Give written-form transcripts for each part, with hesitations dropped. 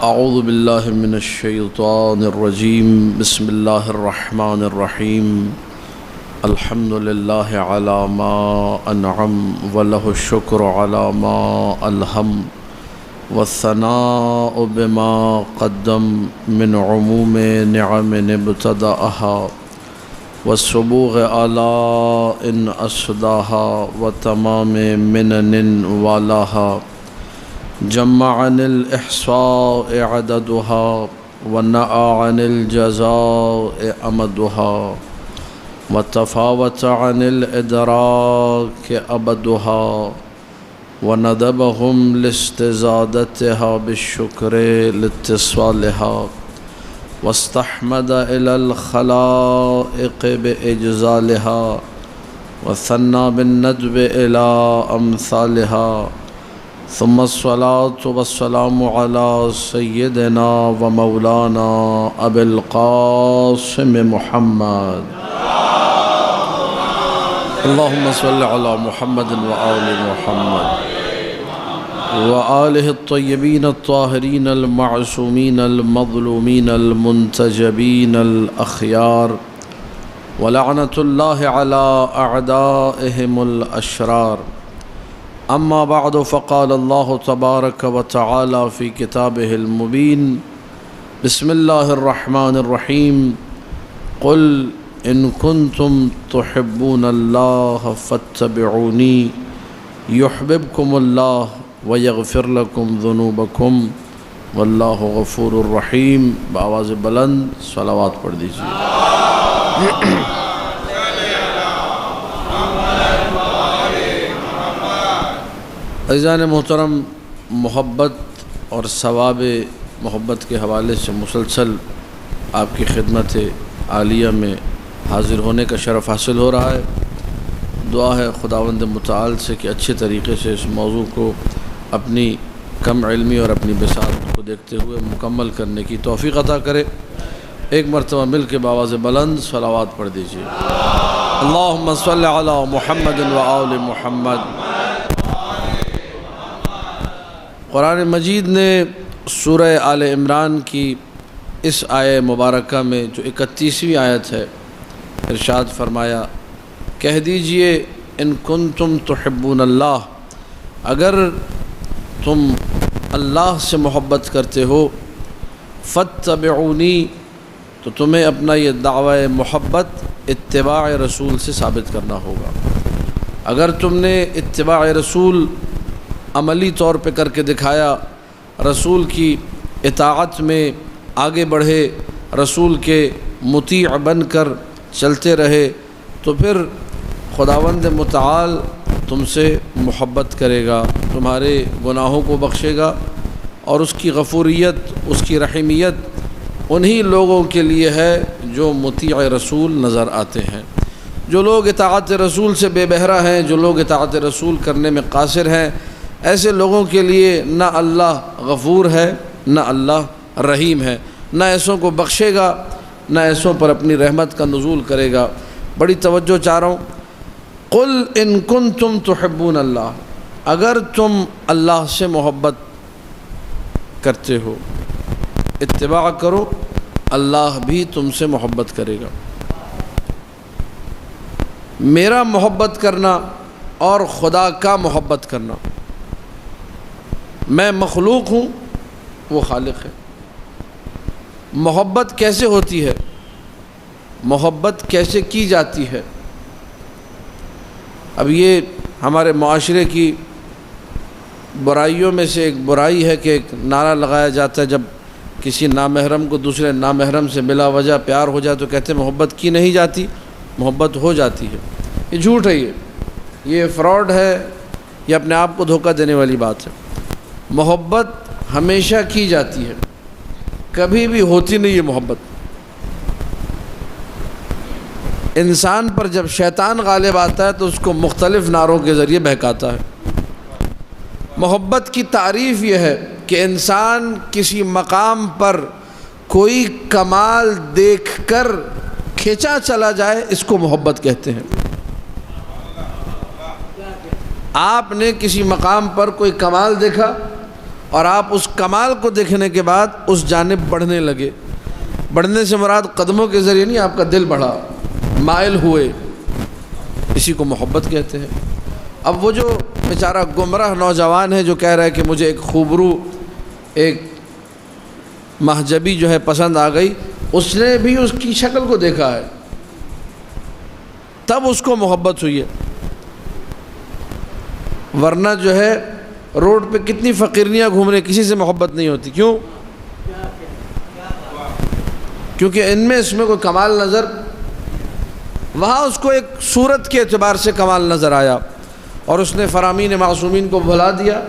اعوذ باللہ من الشیطان الرجیم بسم اللہ الرحمن الرحیم الحمد للہ علی ما انعم ولہ الشکر علی ما الہم والثناء بما قدم من عموم نعم ابتدأها والسبوغ آلاء اسداها وتمام منن والاها جمع عن الإحصاء عددها ونأى عن الجزاء أمدها وتفاوت عن الإدراك أبدها وندبهم لاستزادتها بالشكر لاتصالها واستحمد إلى الخلائق بإجزالها وثنى بالندب إلى أمثالها ثم الصلاة والسلام على سيدنا ومولانا أبي القاسم محمد اللهم صل على محمد وآل محمد وآله الطيبين الطاهرين المعصومين المظلومين المنتجبين الأخيار ولعنة الله على أعدائهم الأشرار اما بعد فقال الله تبارك وتعالى في كتابه المبين بسم الله الرحمن الرحيم قل ان كنتم تحبون الله فاتبعوني يحببكم الله ويغفر لكم ذنوبكم والله غفور رحيم بآواز بلند صلوات پڑھ دیجیے عزیزان محترم، محبت اور ثواب محبت کے حوالے سے مسلسل آپ کی خدمت عالیہ میں حاضر ہونے کا شرف حاصل ہو رہا ہے۔ دعا ہے خداوند متعال سے کہ اچھے طریقے سے اس موضوع کو اپنی کم علمی اور اپنی بساط کو دیکھتے ہوئے مکمل کرنے کی توفیق عطا کرے۔ ایک مرتبہ مل کے بآواز بلند صلوات پڑھ دیجیے۔ اللہم صل علی محمد وآل محمد۔ قرآن مجید نے سورہ آل عمران کی اس آیہ مبارکہ میں جو 31ویں آیت ہے ارشاد فرمایا، کہہ دیجئے ان کنتم تحبون اللہ، اگر تم اللہ سے محبت کرتے ہو، فاتبعونی، تو تمہیں اپنا یہ دعوی محبت اتباع رسول سے ثابت کرنا ہوگا۔ اگر تم نے اتباع رسول عملی طور پہ کر کے دکھایا، رسول کی اطاعت میں آگے بڑھے، رسول کے مطیع بن کر چلتے رہے، تو پھر خداوند متعال تم سے محبت کرے گا، تمہارے گناہوں کو بخشے گا، اور اس کی غفوریت، اس کی رحیمیت انہی لوگوں کے لیے ہے جو مطیع رسول نظر آتے ہیں۔ جو لوگ اطاعت رسول سے بے بہرہ ہیں، جو لوگ اطاعت رسول کرنے میں قاصر ہیں، ایسے لوگوں کے لیے نہ اللہ غفور ہے، نہ اللہ رحیم ہے، نہ ایسوں کو بخشے گا، نہ ایسوں پر اپنی رحمت کا نزول کرے گا۔ بڑی توجہ چاہ رہا ہوں، قل ان کنتم تحبون اللہ، اگر تم اللہ سے محبت کرتے ہو، اتباع کرو، اللہ بھی تم سے محبت کرے گا۔ میرا محبت کرنا اور خدا کا محبت کرنا، میں مخلوق ہوں، وہ خالق ہے۔ محبت کیسے ہوتی ہے؟ محبت کیسے کی جاتی ہے؟ اب یہ ہمارے معاشرے کی برائیوں میں سے ایک برائی ہے کہ ایک نعرہ لگایا جاتا ہے جب کسی نامحرم کو دوسرے نامحرم سے بلا وجہ پیار ہو جائے تو کہتے ہیں محبت کی نہیں جاتی، محبت ہو جاتی ہے۔ یہ جھوٹ ہے، یہ فراڈ ہے، یہ اپنے آپ کو دھوکہ دینے والی بات ہے۔ محبت ہمیشہ کی جاتی ہے، کبھی بھی ہوتی نہیں ہے محبت۔ انسان پر جب شیطان غالب آتا ہے تو اس کو مختلف نعروں کے ذریعے بہکاتا ہے۔ محبت کی تعریف یہ ہے کہ انسان کسی مقام پر کوئی کمال دیکھ کر کھینچا چلا جائے، اس کو محبت کہتے ہیں۔ آپ نے کسی مقام پر کوئی کمال دیکھا اور آپ اس کمال کو دیکھنے کے بعد اس جانب بڑھنے لگے. بڑھنے سے مراد قدموں کے ذریعے نہیں، آپ کا دل بڑھا، مائل ہوئے، اسی کو محبت کہتے ہیں. اب وہ جو بیچارہ گمراہ نوجوان ہے جو کہہ رہا ہے کہ مجھے ایک خوبرو، ایک مہجبی جو ہے پسند آ گئی، اس نے بھی اس کی شکل کو دیکھا ہے، تب اس کو محبت ہوئی ہے. ورنہ جو ہے روڈ پہ کتنی فقیرنیاں گھوم رہے، کسی سے محبت نہیں ہوتی. کیوں؟ کیونکہ اس میں کوئی کمال نظر، وہاں اس کو ایک صورت کے اعتبار سے کمال نظر آیا، اور اس نے فرامین معصومین کو بھلا دیا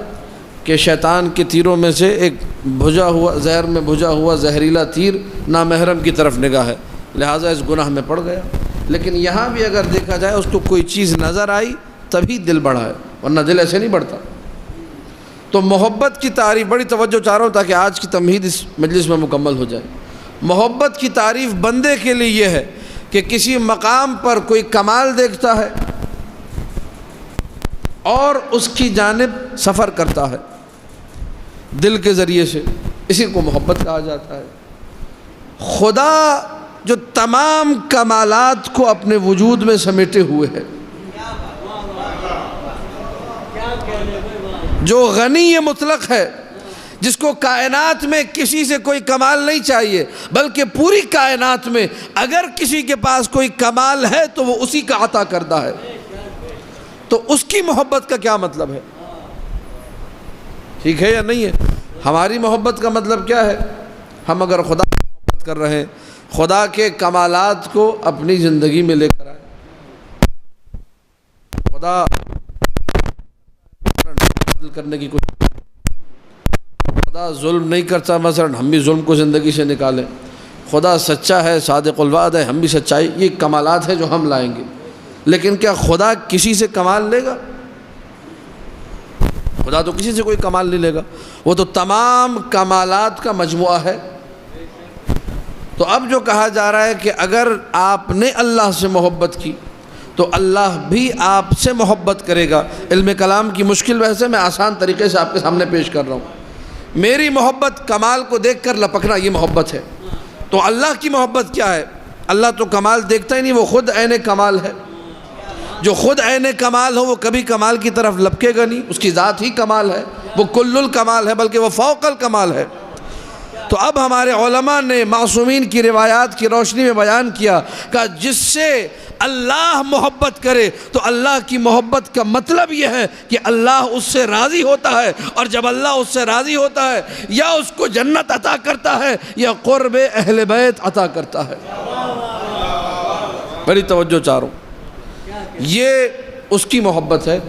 کہ شیطان کے تیروں میں سے ایک بھجا ہوا، زہر میں بھجا ہوا زہریلا تیر نامحرم کی طرف نگاہ ہے، لہٰذا اس گناہ میں پڑ گیا. لیکن یہاں بھی اگر دیکھا جائے اس کو کوئی چیز نظر آئی تبھی دل بڑھا ہے، ورنہ دل ایسے نہیں بڑھتا. تو محبت کی تعریف، بڑی توجہ چاہ رہا ہوں تاکہ آج کی تمہید اس مجلس میں مکمل ہو جائے. محبت کی تعریف بندے کے لیے یہ ہے کہ کسی مقام پر کوئی کمال دیکھتا ہے اور اس کی جانب سفر کرتا ہے دل کے ذریعے سے، اسی کو محبت کہا جاتا ہے. خدا جو تمام کمالات کو اپنے وجود میں سمیٹے ہوئے ہے، جو غنی مطلق ہے، جس کو کائنات میں کسی سے کوئی کمال نہیں چاہیے، بلکہ پوری کائنات میں اگر کسی کے پاس کوئی کمال ہے تو وہ اسی کا عطا کردہ ہے. تو اس کی محبت کا کیا مطلب ہے؟ ٹھیک ہے یا نہیں ہے؟ ہماری محبت کا مطلب کیا ہے؟ ہم اگر خدا کی محبت کر رہے ہیں، خدا کے کمالات کو اپنی زندگی میں لے کر آئیں. خدا کرنے کی کوشش، خدا ظلم نہیں کرتا، مثلا ہم بھی ظلم کو زندگی سے نکالیں. خدا سچا ہے، صادق الوعد ہے، ہم بھی سچائی، یہ کمالات ہیں جو ہم لائیں گے. لیکن کیا خدا کسی سے کمال لے گا؟ خدا تو کسی سے کوئی کمال نہیں لے گا، وہ تو تمام کمالات کا مجموعہ ہے. تو اب جو کہا جا رہا ہے کہ اگر آپ نے اللہ سے محبت کی تو اللہ بھی آپ سے محبت کرے گا. علم کلام کی مشکل وجہ سے میں آسان طریقے سے آپ کے سامنے پیش کر رہا ہوں. میری محبت کمال کو دیکھ کر لپکنا، یہ محبت ہے. تو اللہ کی محبت کیا ہے؟ اللہ تو کمال دیکھتا ہی نہیں، وہ خود عین کمال ہے. جو خود عین کمال ہو وہ کبھی کمال کی طرف لپکے گا نہیں، اس کی ذات ہی کمال ہے، وہ کل الکمال ہے، بلکہ وہ فوق الکمال ہے. تو اب ہمارے علماء نے معصومین کی روایات کی روشنی میں بیان کیا کہ جس سے اللہ محبت کرے تو اللہ کی محبت کا مطلب یہ ہے کہ اللہ اس سے راضی ہوتا ہے، اور جب اللہ اس سے راضی ہوتا ہے یا اس کو جنت عطا کرتا ہے یا قرب اہل بیت عطا کرتا ہے. بڑی توجہ چاہ رہا ہوں، یہ اس کی محبت ہے.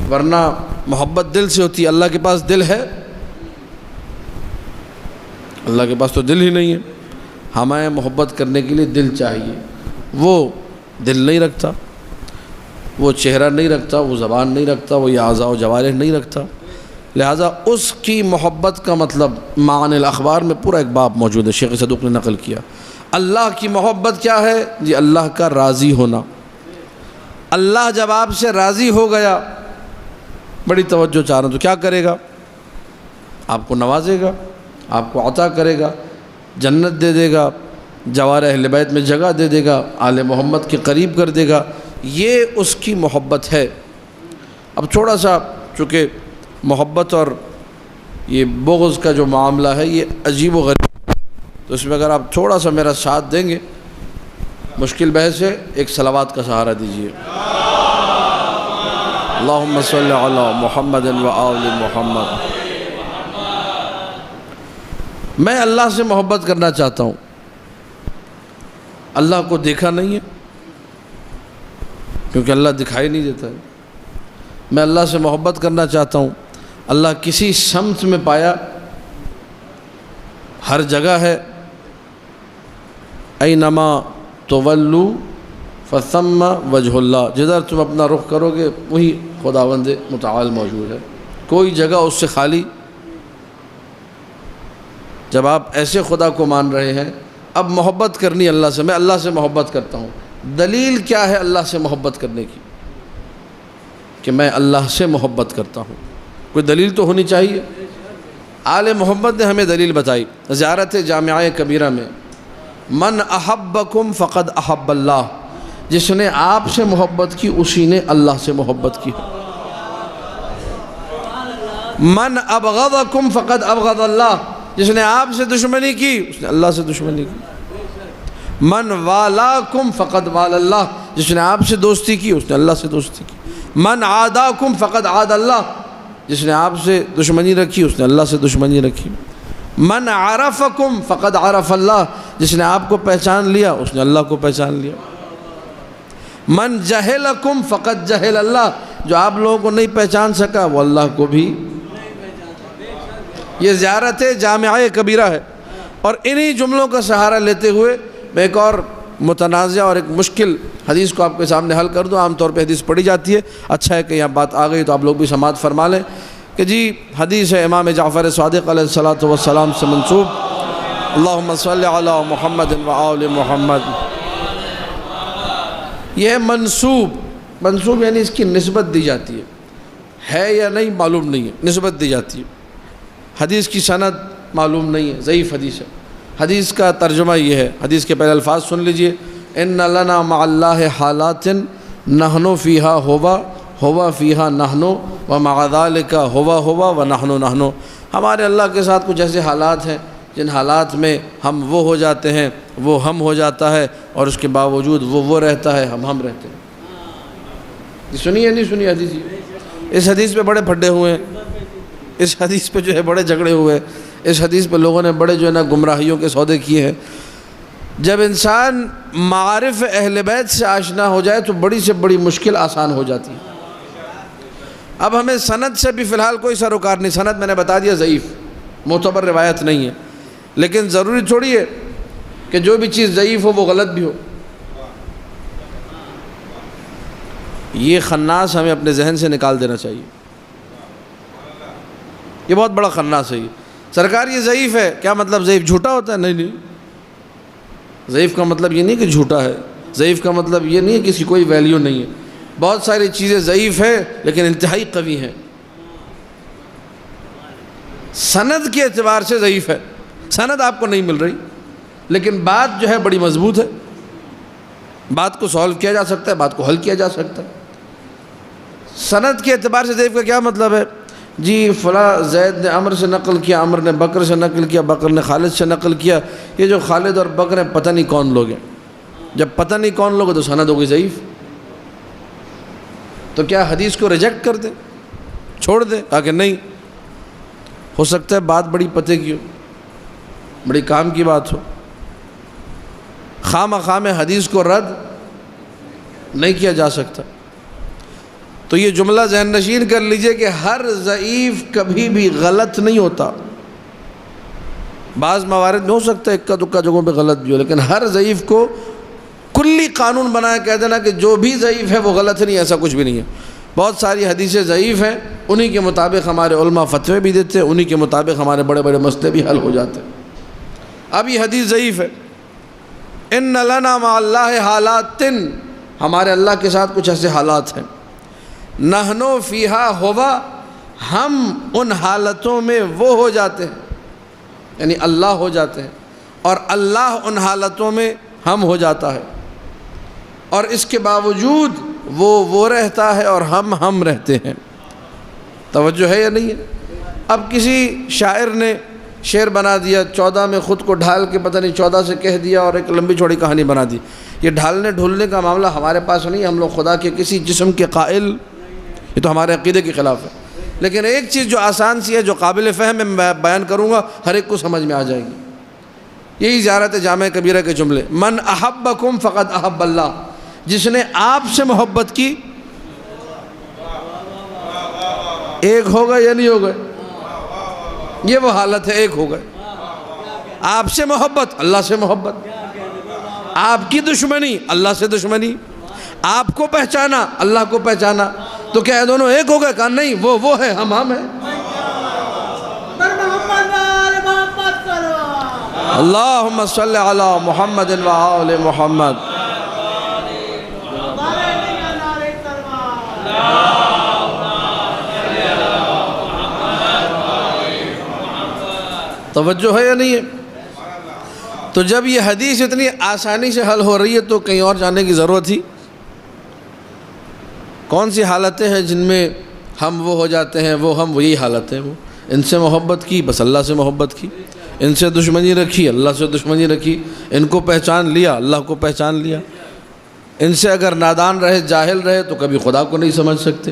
ورنہ محبت دل سے ہوتی ہے. اللہ کے پاس دل ہے؟ اللہ کے پاس تو دل ہی نہیں ہے. ہمیں محبت کرنے کے لیے دل چاہیے. وہ دل نہیں رکھتا، وہ چہرہ نہیں رکھتا، وہ زبان نہیں رکھتا، وہ یہ اعضاء و جوارح نہیں رکھتا. لہٰذا اس کی محبت کا مطلب معانی الاخبار میں پورا ایک باب موجود ہے، شیخ صدوق نے نقل کیا. اللہ کی محبت کیا ہے؟ جی اللہ کا راضی ہونا. اللہ جب آپ سے راضی ہو گیا، بڑی توجہ چاہ رہا ہوں، تو کیا کرے گا؟ آپ کو نوازے گا، آپ کو عطا کرے گا، جنت دے دے گا، جوار اہل بیت میں جگہ دے دے گا، آل محمد کے قریب کر دے گا. یہ اس کی محبت ہے. اب تھوڑا سا چونکہ محبت اور یہ بغض کا جو معاملہ ہے یہ عجیب و غریب، تو اس میں اگر آپ تھوڑا سا میرا ساتھ دیں گے، مشکل بحث ہے، ایک صلوات کا سہارا دیجیے. اللہم صلی علی محمد و آل محمد. میں اللہ سے محبت کرنا چاہتا ہوں. اللہ کو دیکھا نہیں ہے کیونکہ اللہ دکھائی نہیں دیتا ہے. میں اللہ سے محبت کرنا چاہتا ہوں. اللہ کسی سمت میں پایا، ہر جگہ ہے. اینما تولو فثم وجہ اللہ، جدھر تم اپنا رخ کرو گے وہی خداوند متعال موجود ہے. کوئی جگہ اس سے خالی. جب آپ ایسے خدا کو مان رہے ہیں، اب محبت کرنی اللہ سے. میں اللہ سے محبت کرتا ہوں. دلیل کیا ہے اللہ سے محبت کرنے کی؟ کہ میں اللہ سے محبت کرتا ہوں. کوئی دلیل تو ہونی چاہیے. آل محمد نے ہمیں دلیل بتائی زیارت جامعہ کبیرہ میں، من احبکم فقد احب اللہ، جس نے آپ سے محبت کی اسی نے اللہ سے محبت کی۔ من ابغضکم فقد ابغض اللہ، جس نے آپ سے دشمنی کی اس نے اللہ سے دشمنی کی۔ من والاکم فقد والا اللہ، جس نے آپ سے دوستی کی اس نے اللہ سے دوستی کی۔ من عاداکم فقد عاد اللہ، جس نے آپ سے دشمنی رکھی اس نے اللہ سے دشمنی رکھی۔ من عرفکم فقد عرف اللہ، جس نے آپ کو پہچان لیا اس نے اللہ کو پہچان لیا۔ من جہلکم فقد جہل اللہ، جو آپ لوگوں کو نہیں پہچان سکا وہ اللہ کو بھی۔ یہ زیارت جامعہ کبیرہ ہے، اور انہی جملوں کا سہارا لیتے ہوئے میں ایک اور متنازع اور ایک مشکل حدیث کو آپ کے سامنے حل کر دوں۔ عام طور پہ حدیث پڑھی جاتی ہے، اچھا ہے کہ یہاں بات آ گئی تو آپ لوگ بھی سماعت فرما لیں کہ جی حدیث ہے امام جعفر صادق علیہ السلام سے منسوب، اللہم صلی علی محمد و آل محمد۔ یہ ہے منسوب یعنی اس کی نسبت دی جاتی ہے یا نہیں معلوم نہیں ہے، نسبت دی جاتی ہے۔ حدیث کی سند معلوم نہیں ہے، ضعیف حدیث ہے۔ حدیث کا ترجمہ یہ ہے، حدیث کے پہلے الفاظ سن لیجئے، ان لنا مع اللہ حالات نحن فیہا ہوا فیہا نحن ومع ذالک ہوا ونحن۔ ہمارے اللہ کے ساتھ کچھ ایسے حالات ہیں جن حالات میں ہم وہ ہو جاتے ہیں، وہ ہم ہو جاتا ہے، اور اس کے باوجود وہ رہتا ہے، ہم رہتے ہیں۔ یہ سنی ہے نہیں سنی حدیث؟ اس حدیث پہ بڑے پھڈے ہوئے ہیں، اس حدیث پہ جو ہے بڑے جھگڑے ہوئے، اس حدیث پہ لوگوں نے بڑے جو ہے نا گمراہیوں کے سودے کیے ہیں۔ جب انسان معارف اہل بیت سے آشنا ہو جائے تو بڑی سے بڑی مشکل آسان ہو جاتی ہے۔ اب ہمیں سند سے بھی فی الحال کوئی سروکار نہیں، سند میں نے بتا دیا ضعیف، معتبر روایت نہیں ہے، لیکن ضروری تھوڑی ہے کہ جو بھی چیز ضعیف ہو وہ غلط بھی ہو۔ یہ خناس ہمیں اپنے ذہن سے نکال دینا چاہیے، یہ بہت بڑا خناس ہے۔ یہ سرکار یہ ضعیف ہے، کیا مطلب ضعیف جھوٹا ہوتا ہے؟ نہیں، ضعیف کا مطلب یہ نہیں کہ جھوٹا ہے، ضعیف کا مطلب یہ نہیں ہے کہ اس کی کوئی ویلیو نہیں ہے۔ بہت ساری چیزیں ضعیف ہیں لیکن انتہائی قوی ہیں، سند کے اعتبار سے ضعیف ہے، سند آپ کو نہیں مل رہی لیکن بات جو ہے بڑی مضبوط ہے، بات کو سولو کیا جا سکتا ہے، بات کو حل کیا جا سکتا ہے۔ سند کے اعتبار سے ضعیف کا کیا مطلب ہے؟ جی فلاں زید نے عمر سے نقل کیا، عمر نے بکر سے نقل کیا، بکر نے خالد سے نقل کیا، یہ جو خالد اور بکر ہیں پتہ نہیں کون لوگ ہیں۔ جب پتہ نہیں کون لوگ ہیں تو سند ہو گئی ضعیف۔ تو کیا حدیث کو ریجیکٹ کر دیں، چھوڑ دیں؟ کہا کہ نہیں، ہو سکتا ہے بات بڑی پتے کی ہو، بڑی کام کی بات ہو، خواہ میں حدیث کو رد نہیں کیا جا سکتا۔ تو یہ جملہ ذہن نشین کر لیجئے کہ ہر ضعیف کبھی بھی غلط نہیں ہوتا۔ بعض موارد میں ہو سکتا ہے اکا دکا جگہوں پہ غلط بھی ہو، لیکن ہر ضعیف کو کلی قانون بنایا کہہ دینا کہ جو بھی ضعیف ہے وہ غلط نہیں، ایسا کچھ بھی نہیں ہے۔ بہت ساری حدیثیں ضعیف ہیں، انہی کے مطابق ہمارے علماء فتوے بھی دیتے ہیں، انہی کے مطابق ہمارے بڑے بڑے مسئلے بھی حل ہو جاتے ہیں۔ اب یہ حدیث ضعیف ہے، ان لنا مع اللہ حالات، ہمارے اللہ کے ساتھ کچھ ایسے حالات ہیں، نحن فیہا ہوا، ہم ان حالتوں میں وہ ہو جاتے ہیں، یعنی اللہ ہو جاتے ہیں، اور اللہ ان حالتوں میں ہم ہو جاتا ہے، اور اس کے باوجود وہ رہتا ہے اور ہم رہتے ہیں۔ توجہ ہے یا نہیں ہے؟ اب کسی شاعر نے شعر بنا دیا، 14 میں خود کو ڈھال کے پتہ نہیں 14 سے کہہ دیا، اور ایک لمبی چوڑی کہانی بنا دی۔ یہ ڈھالنے ڈھولنے کا معاملہ ہمارے پاس نہیں، ہم لوگ خدا کے کسی جسم کے قائل، یہ تو ہمارے عقیدے کے خلاف ہے۔ لیکن ایک چیز جو آسان سی ہے، جو قابل فہم ہے، میں بیان کروں گا، ہر ایک کو سمجھ میں آ جائے گی۔ یہی زیارت جامعہ کبیرہ کے جملے، من احبکم فقد احب اللہ، جس نے آپ سے محبت کی، ایک ہو گئے یا نہیں ہو گئے؟ یہ وہ حالت ہے، ایک ہو گئے۔ آپ سے محبت، اللہ سے محبت، آپ کی دشمنی، اللہ سے دشمنی، آپ کو پہچانا، اللہ کو پہچانا، تو کیا دونوں ایک ہو گئے؟ کہا نہیں، وہ ہے، ہم ہیں۔ اللہم صلی علی محمد و آل محمد۔ توجہ ہے یا نہیں ہے؟ تو جب یہ حدیث اتنی آسانی سے حل ہو رہی ہے تو کہیں اور جانے کی ضرورت تھی؟ کون سی حالتیں ہیں جن میں ہم وہ ہو جاتے ہیں، وہ ہم وہی حالتیں، وہ ان سے محبت کی بس اللہ سے محبت کی، ان سے دشمنی رکھی اللہ سے دشمنی رکھی، ان کو پہچان لیا اللہ کو پہچان لیا، ان سے اگر نادان رہے جاہل رہے تو کبھی خدا کو نہیں سمجھ سکتے۔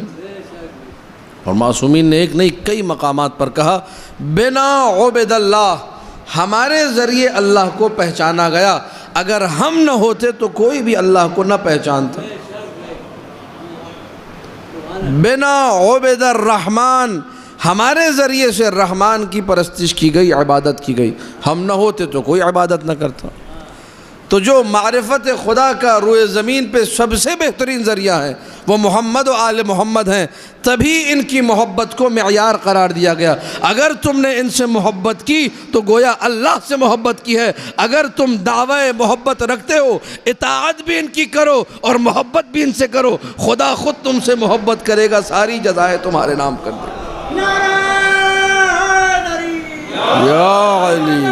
اور معصومین نے ایک نہیں کئی مقامات پر کہا بنا عبد اللہ، ہمارے ذریعے اللہ کو پہچانا گیا، اگر ہم نہ ہوتے تو کوئی بھی اللہ کو نہ پہچانتا۔ بنا عبد الرحمن، ہمارے ذریعے سے رحمان کی پرستش کی گئی، عبادت کی گئی، ہم نہ ہوتے تو کوئی عبادت نہ کرتا۔ تو جو معرفت خدا کا روئے زمین پہ سب سے بہترین ذریعہ ہے وہ محمد و آل محمد ہیں، تبھی ان کی محبت کو معیار قرار دیا گیا۔ اگر تم نے ان سے محبت کی تو گویا اللہ سے محبت کی ہے، اگر تم دعوی محبت رکھتے ہو اطاعت بھی ان کی کرو اور محبت بھی ان سے کرو، خدا خود تم سے محبت کرے گا، ساری جزائیں تمہارے نام کر دے گا۔ یا علی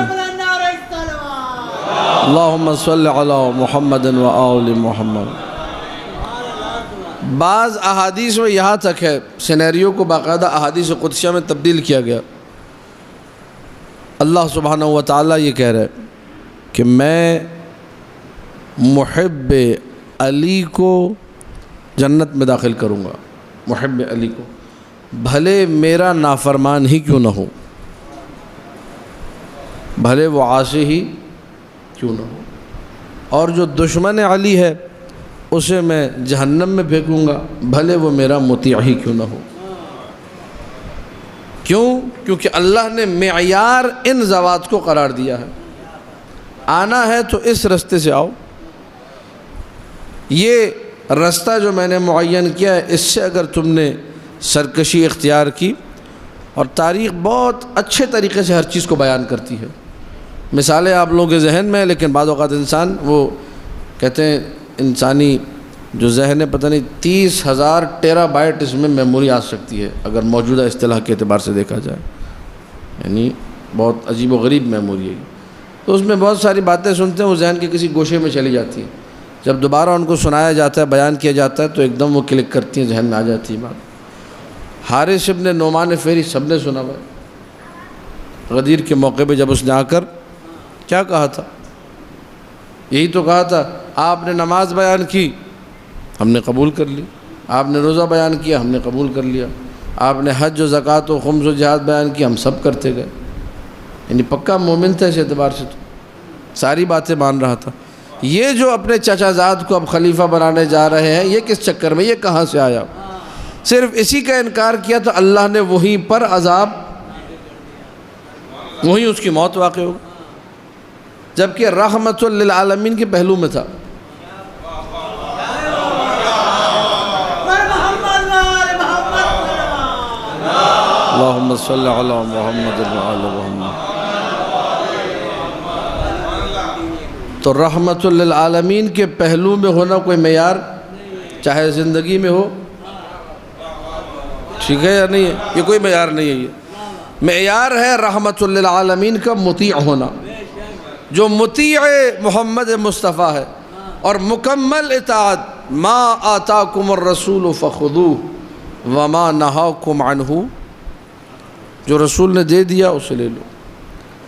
اللہم صلی علی محمد و آل محمد۔ بعض احادیث میں یہاں تک ہے، سینیریو کو باقاعدہ احادیث قدسیہ میں تبدیل کیا گیا۔ اللہ سبحانہ و تعالیٰ یہ کہہ رہا ہے کہ میں محب علی کو جنت میں داخل کروں گا، محب علی کو، بھلے میرا نافرمان ہی کیوں نہ ہو، بھلے وہ عاصی ہی کیوں نہ ہو، اور جو دشمن علی ہے اسے میں جہنم میں پھینکوں گا، بھلے وہ میرا مطیع ہی کیوں نہ ہو۔ کیوں؟ کیونکہ اللہ نے معیار ان ذوات کو قرار دیا ہے، آنا ہے تو اس رستے سے آؤ، یہ رستہ جو میں نے معین کیا ہے اس سے اگر تم نے سرکشی اختیار کی، اور تاریخ بہت اچھے طریقے سے ہر چیز کو بیان کرتی ہے، مثالیں آپ لوگوں کے ذہن میں ہیں، لیکن بعض اوقات انسان وہ کہتے ہیں انسانی جو ذہن ہے پتہ نہیں 30,000 ٹیرا بائٹ اس میں میموری آ سکتی ہے اگر موجودہ اصطلاح کے اعتبار سے دیکھا جائے، یعنی بہت عجیب و غریب میموری ہے، تو اس میں بہت ساری باتیں سنتے ہیں وہ ذہن کے کسی گوشے میں چلی جاتی ہیں، جب دوبارہ ان کو سنایا جاتا ہے بیان کیا جاتا ہے تو ایک دم وہ کلک کرتی ہیں، ذہن میں آ جاتی ہے بات۔ حارث ابن نعمان فہری سب نے سنا ہوا، غدیر کے موقع پہ جب اس نے آ کر کیا کہا تھا، یہی تو کہا تھا آپ نے نماز بیان کی ہم نے قبول کر لی، آپ نے روزہ بیان کیا ہم نے قبول کر لیا، آپ نے حج و زکوٰۃ و خمس و جہاد بیان کیا ہم سب کرتے گئے، یعنی پکا مومن تھا اس اعتبار سے، تو ساری باتیں مان رہا تھا۔ یہ جو اپنے چچا زاد کو اب خلیفہ بنانے جا رہے ہیں یہ کس چکر میں، یہ کہاں سے آیا؟ صرف اسی کا انکار کیا تو اللہ نے وہیں پر عذاب، وہیں اس کی موت واقع ہو، جبکہ رحمت للعالمین کے پہلو میں تھا۔ اللہم صلی علی محمد و آل محمد۔ تو رحمت للعالمین کے پہلو میں ہونا کوئی معیار، چاہے زندگی میں ہو، ٹھیک ہے یا نہیں ہے؟ یہ کوئی معیار نہیں ہے، یہ معیار ہے رحمت للعالمین کا مطیع ہونا، جو مطیع محمد مصطفیٰ ہے اور مکمل اطاعت، ما آتاکم الرسول فخذوہ وما نہاکم عنہ، جو رسول نے دے دیا اسے لے لو،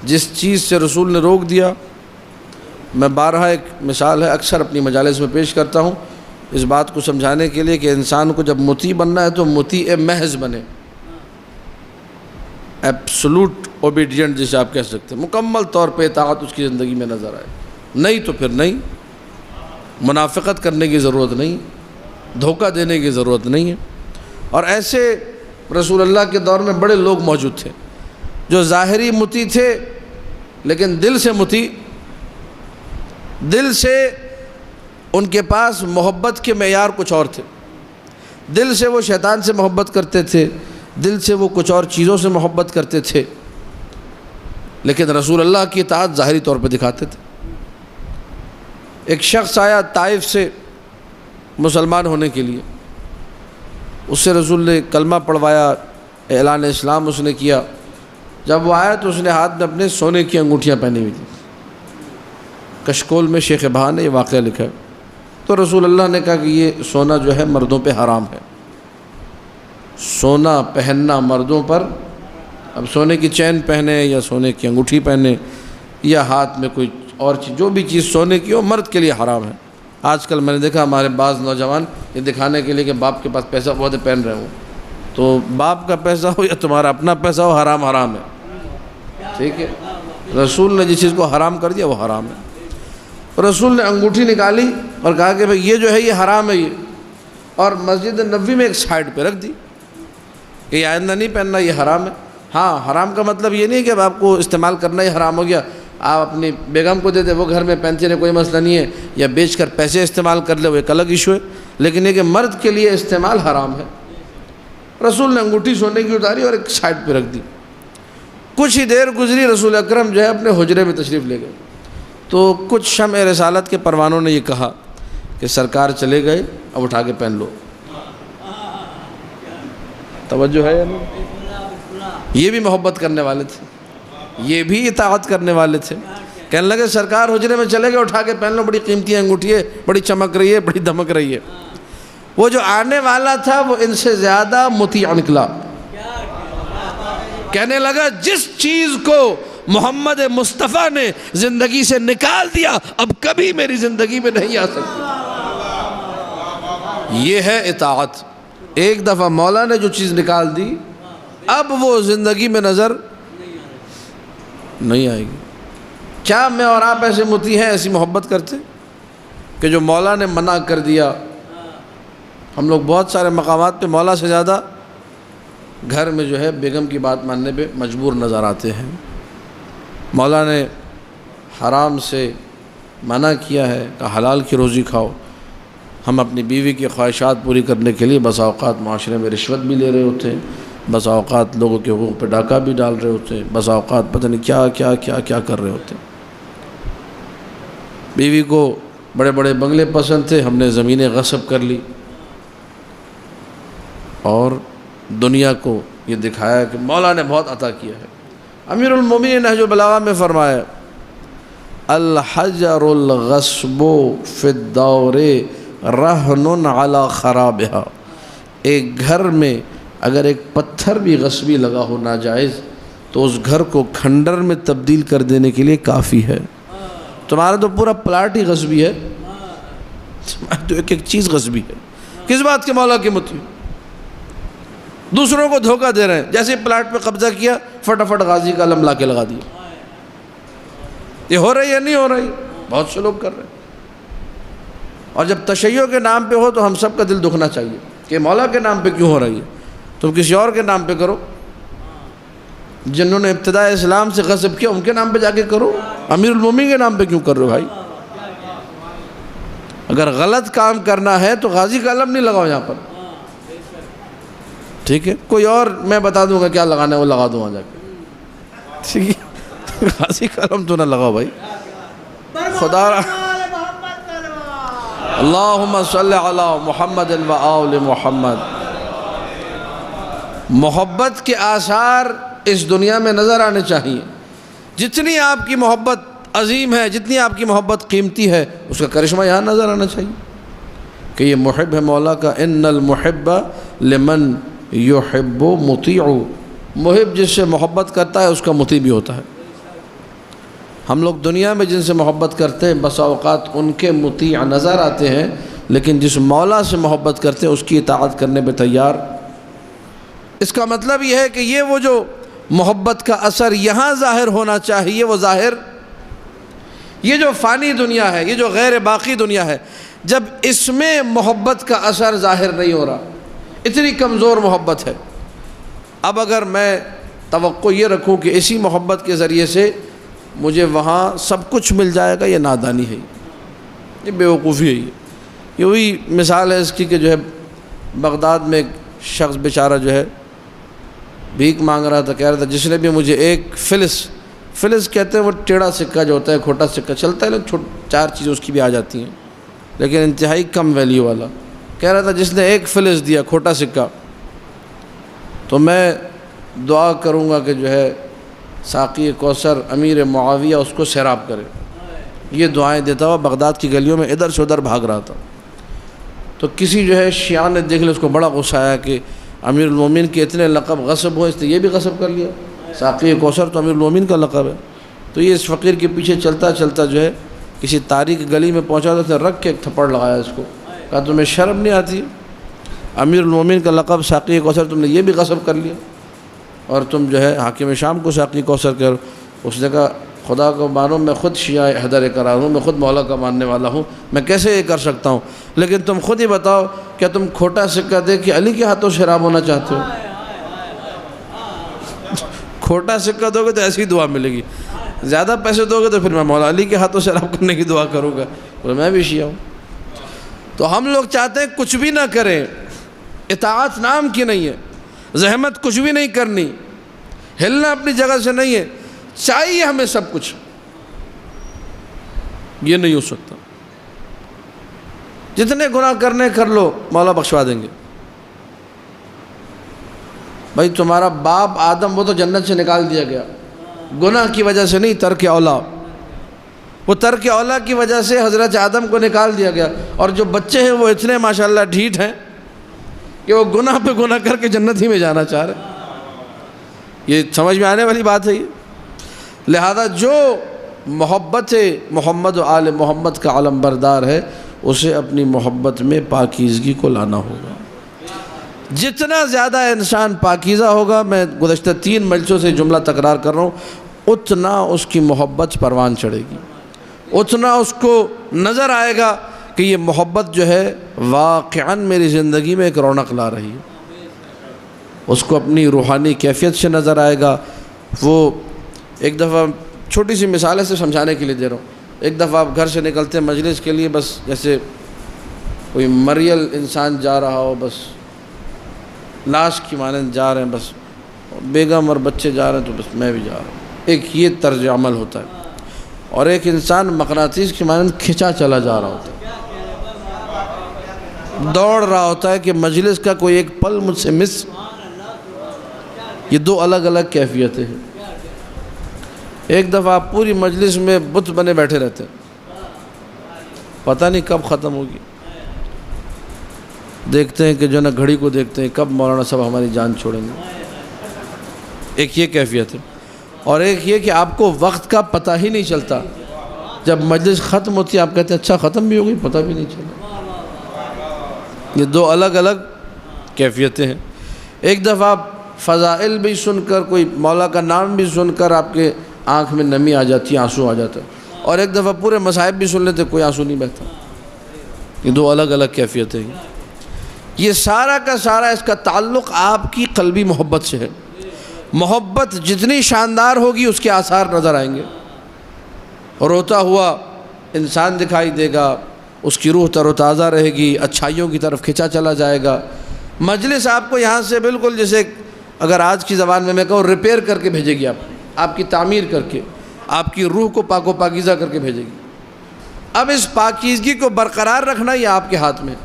جس چیز سے رسول نے روک دیا۔ میں بارہا ایک مثال ہے اکثر اپنی مجالس میں پیش کرتا ہوں اس بات کو سمجھانے کے لیے کہ انسان کو جب مطیع بننا ہے تو مطیع محض بنے، ایبسولوٹ اوبیڈینٹ جسے آپ کہہ سکتے ہیں، مکمل طور پہ اطاعت اس کی زندگی میں نظر آئے، نہیں تو پھر نہیں، منافقت کرنے کی ضرورت نہیں، دھوکہ دینے کی ضرورت نہیں ہے۔ اور ایسے رسول اللہ کے دور میں بڑے لوگ موجود تھے جو ظاہری مطیع تھے لیکن دل سے مطیع، دل سے ان کے پاس محبت کے معیار کچھ اور تھے، دل سے وہ شیطان سے محبت کرتے تھے، دل سے وہ کچھ اور چیزوں سے محبت کرتے تھے، لیکن رسول اللہ کی اطاعت ظاہری طور پہ دکھاتے تھے۔ ایک شخص آیا طائف سے مسلمان ہونے کے لیے، اس سے رسول نے کلمہ پڑھوایا، اعلان اسلام اس نے کیا، جب وہ آیا تو اس نے ہاتھ میں اپنے سونے کی انگوٹھیاں پہنی ہوئی تھیں. کشکول میں شیخ بہا نے یہ واقعہ لکھا ہے. تو رسول اللہ نے کہا کہ یہ سونا جو ہے مردوں پہ حرام ہے. سونا پہننا مردوں پر، اب سونے کی چین پہنے یا سونے کی انگوٹھی پہنے یا ہاتھ میں کوئی اور چیز، جو بھی چیز سونے کی ہو، مرد کے لیے حرام ہے. آج کل میں نے دیکھا ہمارے بعض نوجوان یہ دکھانے کے لیے کہ باپ کے پاس پیسہ بہت ہے پہن رہے ہوں، تو باپ کا پیسہ ہو یا تمہارا اپنا پیسہ ہو، حرام حرام ہے. ٹھیک ہے، رسول نے جس چیز کو حرام کر دیا وہ حرام ہے. رسول نے انگوٹھی نکالی اور کہا کہ بھئی یہ جو ہے یہ حرام ہے، یہ، اور مسجد نبوی میں ایک سائڈ پہ رکھ دی کہ یہ آئندہ نہیں پہننا، یہ حرام ہے. ہاں، حرام کا مطلب یہ نہیں کہ اب آپ کو استعمال کرنا ہی حرام ہو گیا. آپ اپنی بیگم کو دے دیں، وہ گھر میں پہنتے رہے، کوئی مسئلہ نہیں ہے، یا بیچ کر پیسے استعمال کر لے، وہ ایک الگ ایشو ہے. لیکن یہ کہ مرد کے لیے استعمال حرام ہے. رسول نے انگوٹھی سونے کی اتاری اور ایک سائڈ پہ رکھ دی. کچھ ہی دیر گزری، رسول اکرم جو ہے اپنے حجرے میں تشریف لے گئے. تو کچھ شمع رسالت کے پروانوں نے یہ کہا کہ سرکار چلے گئے، اب اٹھا کے پہن لو. توجہ ہے یا نہیں؟ یہ بھی محبت کرنے والے تھے، یہ بھی اطاعت کرنے والے تھے. کہنے لگے سرکار حجرے میں چلے گئے، اٹھا کے پہن لو، بڑی قیمتی انگوٹھی ہے، بڑی چمک رہی ہے، بڑی دھمک رہی ہے. وہ جو آنے والا تھا وہ ان سے زیادہ مطیع نکلا. کہنے لگا جس چیز کو محمد مصطفیٰ نے زندگی سے نکال دیا اب کبھی میری زندگی میں نہیں آ سکتی. یہ ہے اطاعت. ایک دفعہ مولا نے جو چیز نکال دی اب وہ زندگی میں نظر نہیں آئے گی. کیا میں اور آپ ایسے مطیع ہیں، ایسی محبت کرتے کہ جو مولا نے منع کر دیا؟ ہم لوگ بہت سارے مقامات پہ مولا سے زیادہ گھر میں جو ہے بیگم کی بات ماننے پہ مجبور نظر آتے ہیں. مولا نے حرام سے منع کیا ہے کہ حلال کی روزی کھاؤ. ہم اپنی بیوی کی خواہشات پوری کرنے کے لیے بسا اوقات معاشرے میں رشوت بھی لے رہے ہوتے ہیں، بسا اوقات لوگوں کے حقوق پہ ڈاکہ بھی ڈال رہے ہوتے ہیں، بسا اوقات پتہ نہیں کیا کیا کیا کیا کر رہے ہوتے ہیں. بیوی کو بڑے بڑے بنگلے پسند تھے، ہم نے زمینیں غصب کر لی اور دنیا کو یہ دکھایا کہ مولا نے بہت عطا کیا ہے. امیر المومنین نہج البلاغہ میں فرمایا الحجر الغصب فی الدور رہن علی خرابہا. ایک گھر میں اگر ایک پتھر بھی غصبی لگا ہو ناجائز تو اس گھر کو کھنڈر میں تبدیل کر دینے کے لیے کافی ہے. تمہارا تو پورا پلاٹ ہی غصبی ہے، تو ایک ایک چیز غصبی ہے. کس بات کے مولا کے مطیع؟ دوسروں کو دھوکہ دے رہے ہیں. جیسے پلاٹ پہ قبضہ کیا فٹافٹ غازی کا علم لا کے لگا دیا. یہ ہو رہی ہے نہیں ہو رہی؟ بہت سے لوگ کر رہے ہیں. اور جب تشیع کے نام پہ ہو تو ہم سب کا دل دکھنا چاہیے کہ مولا کے نام پہ کیوں ہو رہی ہے، تم کسی اور کے نام پہ کرو. جنہوں نے ابتداء اسلام سے غصب کیا ان کے نام پہ جا کے کرو. امیر المومنین کے نام پہ کیوں کر رہے ہو بھائی؟ اگر غلط کام کرنا ہے تو غازی کا علم نہیں لگاؤ یہاں پر. ٹھیک ہے، کوئی اور میں بتا دوں گا کیا لگانا ہے وہ لگا دوں وہاں جا کے. ٹھیک ہے، غازی کا علم تو نہ لگاؤ بھائی. خدا اللہم صلی علی محمد و آل محمد. محبت کے آثار اس دنیا میں نظر آنے چاہیے. جتنی آپ کی محبت عظیم ہے، جتنی آپ کی محبت قیمتی ہے، اس کا کرشمہ یہاں نظر آنا چاہیے کہ یہ محب ہے مولا کا. ان المحب لمن یحب مطیع. محب جس سے محبت کرتا ہے اس کا مطیع بھی ہوتا ہے. ہم لوگ دنیا میں جن سے محبت کرتے ہیں بسا اوقات ان کے مطیع نظر آتے ہیں، لیکن جس مولا سے محبت کرتے ہیں اس کی اطاعت کرنے پہ تیار. اس کا مطلب یہ ہے کہ یہ وہ جو محبت کا اثر یہاں ظاہر ہونا چاہیے وہ ظاہر، یہ جو فانی دنیا ہے، یہ جو غیر باقی دنیا ہے، جب اس میں محبت کا اثر ظاہر نہیں ہو رہا، اتنی کمزور محبت ہے. اب اگر میں توقع یہ رکھوں کہ اسی محبت کے ذریعے سے مجھے وہاں سب کچھ مل جائے گا، یہ نادانی ہے، یہ بیوقوفی ہے. یہ وہی مثال ہے اس کی کہ جو ہے بغداد میں ایک شخص بیچارہ جو ہے بھیک مانگ رہا تھا. کہہ رہا تھا جس نے بھی مجھے ایک فلس کہتے ہیں وہ ٹیڑھا سکہ جو ہوتا ہے، کھوٹا سکہ چلتا ہے نا، چار چیزیں اس کی بھی آ جاتی ہیں لیکن انتہائی کم ویلیو والا. کہہ رہا تھا جس نے ایک فلس دیا، کھوٹا سکہ، تو میں دعا کروں گا کہ جو ہے ساقی کوثر امیر معاویہ اس کو سیراب کرے۔ یہ دعائیں دیتا ہوا بغداد کی گلیوں میں ادھر سے ادھر بھاگ رہا تھا۔ تو کسی جو ہے شیعہ نے دیکھ لیا، اس کو بڑا غصہ آیا کہ امیر المومنین کے اتنے لقب غصب ہو، اس نے یہ بھی غصب کر لیا۔ ساقی کوثر تو امیر المومنین کا لقب ہے۔ تو یہ اس فقیر کے پیچھے چلتا چلتا جو ہے کسی تاریک گلی میں پہنچا تو اس نے رکھ کے ایک تھپڑ لگایا اس کو، کہا تمہیں شرم نہیں آتی؟ امیر المومنین کا لقب ساقی کوثر تم نے یہ بھی غصب کر لیا، اور تم جو ہے حاکم شام کو ساقی کوثر کر۔ اس نے کہا خدا کو مانو، میں خود شیعہ حیدر قرار ہوں، میں خود مولا کا ماننے والا ہوں، میں کیسے یہ کر سکتا ہوں؟ لیکن تم خود ہی بتاؤ، کیا تم کھوٹا سکہ دے کہ علی کے ہاتھوں شراب ہونا چاہتے ہو؟ کھوٹا سکہ دو گے تو ایسی دعا ملے گی، زیادہ پیسے دو گے تو پھر میں مولا علی کے ہاتھوں شراب کرنے کی دعا کروں گا، بولے میں بھی شیعہ ہوں۔ تو ہم لوگ چاہتے ہیں کچھ بھی نہ کریں، اطاعت نام کی نہیں ہے، زحمت کچھ بھی نہیں کرنی، ہلنا اپنی جگہ سے نہیں ہے، چاہیے ہمیں سب کچھ، یہ نہیں ہو سکتا۔ جتنے گناہ کرنے کر لو، مولا بخشوا دیں گے۔ بھائی تمہارا باپ آدم وہ تو جنت سے نکال دیا گیا، گناہ کی وجہ سے نہیں، ترک اولا، وہ ترک اولا کی وجہ سے حضرت آدم کو نکال دیا گیا، اور جو بچے ہیں وہ اتنے ماشاءاللہ ڈھیٹ ہیں کہ وہ گناہ پہ گناہ کر کے جنت ہی میں جانا چاہ رہے ہیں۔ یہ سمجھ میں آنے والی بات ہے یہ۔ لہذا جو محبت محمد و آل محمد کا علم بردار ہے، اسے اپنی محبت میں پاکیزگی کو لانا ہوگا۔ جتنا زیادہ انسان پاکیزہ ہوگا، میں گزشتہ 3 مجلسوں سے جملہ تکرار کر رہا ہوں، اتنا اس کی محبت پروان چڑھے گی، اتنا اس کو نظر آئے گا کہ یہ محبت جو ہے واقعاً میری زندگی میں ایک رونق لا رہی ہے۔ اس کو اپنی روحانی کیفیت سے نظر آئے گا۔ وہ ایک دفعہ چھوٹی سی مثال ہے، صرف سمجھانے کے لیے دے رہا ہوں۔ ایک دفعہ آپ گھر سے نکلتے ہیں مجلس کے لیے، بس جیسے کوئی مریل انسان جا رہا ہو، بس لاش کی مانند جا رہے ہیں، بس بیگم اور بچے جا رہے ہیں تو بس میں بھی جا رہا ہوں۔ ایک یہ طرز عمل ہوتا ہے، اور ایک انسان مقناطیس کی مانند کھنچا چلا جا رہا ہوتا ہے، دوڑ رہا ہوتا ہے کہ مجلس کا کوئی ایک پل مجھ سے مس۔ یہ 2 الگ الگ کیفیتیں ہیں۔ ایک دفعہ آپ پوری مجلس میں بت بنے بیٹھے رہتے ہیں، پتہ نہیں کب ختم ہوگی، دیکھتے ہیں کہ جو نا گھڑی کو دیکھتے ہیں کب مولانا صاحب ہماری جان چھوڑیں گے۔ ایک یہ کیفیت ہے، اور ایک یہ کہ آپ کو وقت کا پتہ ہی نہیں چلتا، جب مجلس ختم ہوتی ہے آپ کہتے ہیں اچھا ختم بھی ہو گئی، پتہ بھی نہیں چلا۔ یہ 2 الگ الگ کیفیتیں ہیں۔ ایک دفعہ آپ فضائل بھی سن کر، کوئی مولا کا نام بھی سن کر آپ کے آنکھ میں نمی آ جاتی ہے، آنسو آ جاتا ہے، اور ایک دفعہ پورے مصائب بھی سن لیتے کوئی آنسو نہیں بہتا۔ یہ 2 الگ الگ کیفیتیں ہیں۔ یہ سارا کا سارا اس کا تعلق آپ کی قلبی محبت سے ہے۔ محبت جتنی شاندار ہوگی اس کے آثار نظر آئیں گے، روتا ہوا انسان دکھائی دے گا، اس کی روح تر و تازہ رہے گی، اچھائیوں کی طرف کھنچا چلا جائے گا۔ مجلس آپ کو یہاں سے بالکل جیسے اگر آج کی زبان میں کہوں ریپیئر کر کے بھیجے گی، آپ کی تعمیر کر کے، آپ کی روح کو پاک و پاکیزہ کر کے بھیجے گی۔ اب اس پاکیزگی کو برقرار رکھنا یہ آپ کے ہاتھ میں۔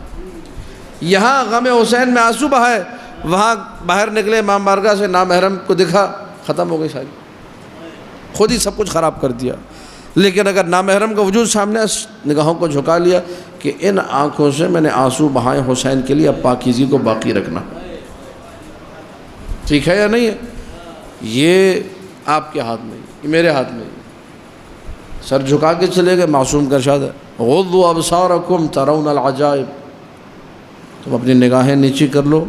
یہاں غم حسین میں آنسو بہائے، وہاں باہر نکلے امام بارگاہ سے نامحرم کو دکھا، ختم ہو گئی ساری، خود ہی سب کچھ خراب کر دیا۔ لیکن اگر نامحرم کا وجود سامنے، نگاہوں کو جھکا لیا کہ ان آنکھوں سے میں نے آنسو بہائے حسین کے لیے، اب پاکیزگی کو باقی رکھنا، ٹھیک ہے یا نہیں ہے؟ یہ آپ کے ہاتھ میں، یہ میرے ہاتھ میں۔ سر جھکا کے چلے گئے، معصوم کا ارشاد ہے غضوا ابصارکم ترون العجائب، تم اپنی نگاہیں نیچی کر لو،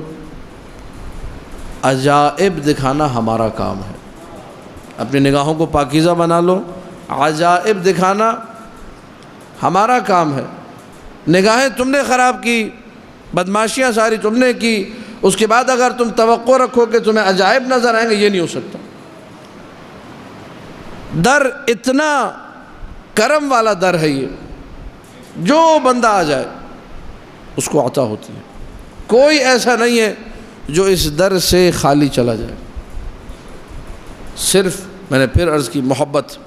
عجائب دکھانا ہمارا کام ہے۔ اپنی نگاہوں کو پاکیزہ بنا لو، عجائب دکھانا ہمارا کام ہے۔ نگاہیں تم نے خراب کی، بدماشیاں ساری تم نے کی، اس کے بعد اگر تم توقع رکھو کہ تمہیں عجائب نظر آئیں گے، یہ نہیں ہو سکتا۔ در اتنا کرم والا در ہے یہ، جو بندہ آ جائے اس کو عطا ہوتی ہے، کوئی ایسا نہیں ہے جو اس در سے خالی چلا جائے۔ صرف میں نے پھر عرض کی محبت،